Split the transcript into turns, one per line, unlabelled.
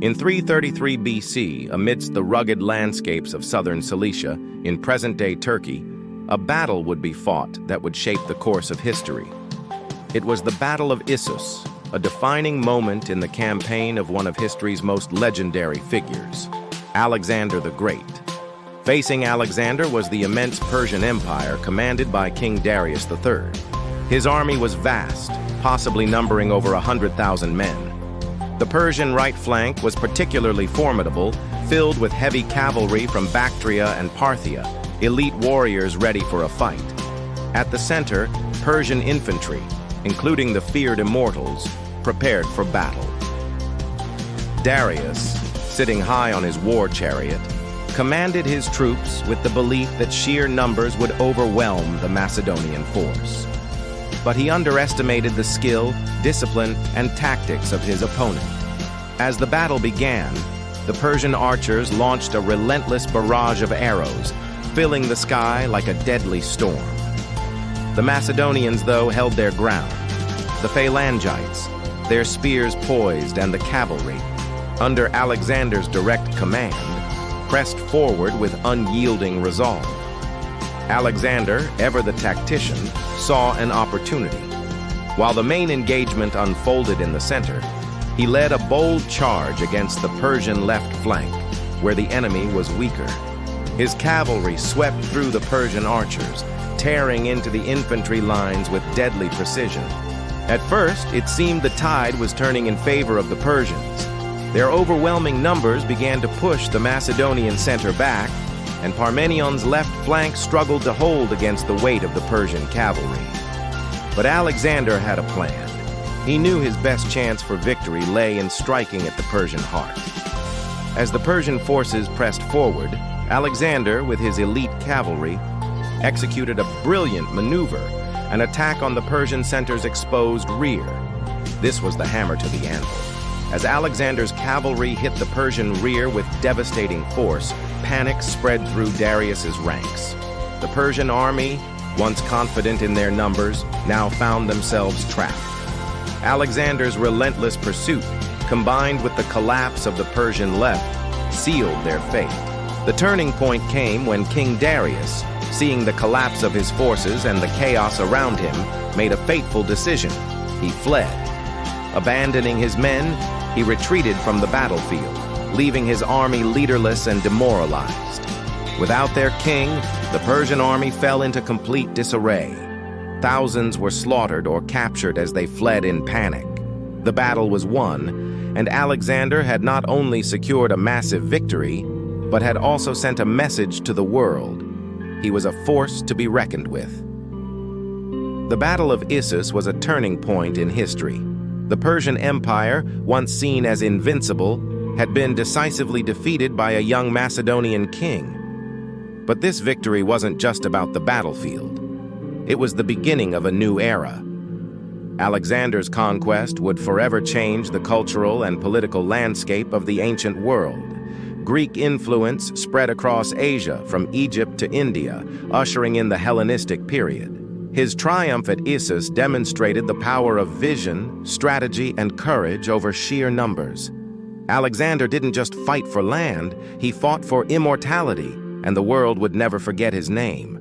In 333 BC, amidst the rugged landscapes of southern Cilicia, in present-day Turkey, a battle would be fought that would shape the course of history. It was the Battle of Issus, a defining moment in the campaign of one of history's most legendary figures, Alexander the Great. Facing Alexander was the immense Persian Empire commanded by King Darius III. His army was vast, possibly numbering over 100,000 men. The Persian right flank was particularly formidable, filled with heavy cavalry from Bactria and Parthia, elite warriors ready for a fight. At the center, Persian infantry, including the feared immortals, prepared for battle. Darius, sitting high on his war chariot, commanded his troops with the belief that sheer numbers would overwhelm the Macedonian force. But he underestimated the skill, discipline, and tactics of his opponent. As the battle began, the Persian archers launched a relentless barrage of arrows, filling the sky like a deadly storm. The Macedonians, though, held their ground. The phalangites, their spears poised, and the cavalry, under Alexander's direct command, pressed forward with unyielding resolve. Alexander, ever the tactician, saw an opportunity. While the main engagement unfolded in the center, he led a bold charge against the Persian left flank, where the enemy was weaker. His cavalry swept through the Persian archers, tearing into the infantry lines with deadly precision. At first, it seemed the tide was turning in favor of the Persians. Their overwhelming numbers began to push the Macedonian center back, and Parmenion's left flank struggled to hold against the weight of the Persian cavalry. But Alexander had a plan. He knew his best chance for victory lay in striking at the Persian heart. As the Persian forces pressed forward, Alexander, with his elite cavalry, executed a brilliant maneuver, an attack on the Persian center's exposed rear. This was the hammer to the anvil. As Alexander's cavalry hit the Persian rear with devastating force, panic spread through Darius's ranks. The Persian army, once confident in their numbers, now found themselves trapped. Alexander's relentless pursuit, combined with the collapse of the Persian left, sealed their fate. The turning point came when King Darius, seeing the collapse of his forces and the chaos around him, made a fateful decision. He fled. Abandoning his men, he retreated from the battlefield, leaving his army leaderless and demoralized. Without their king, the Persian army fell into complete disarray. Thousands were slaughtered or captured as they fled in panic. The battle was won, and Alexander had not only secured a massive victory, but had also sent a message to the world. He was a force to be reckoned with. The Battle of Issus was a turning point in history. The Persian Empire, once seen as invincible, had been decisively defeated by a young Macedonian king. But this victory wasn't just about the battlefield. It was the beginning of a new era. Alexander's conquest would forever change the cultural and political landscape of the ancient world. Greek influence spread across Asia, from Egypt to India, ushering in the Hellenistic period. His triumph at Issus demonstrated the power of vision, strategy, and courage over sheer numbers. Alexander didn't just fight for land, he fought for immortality, and the world would never forget his name.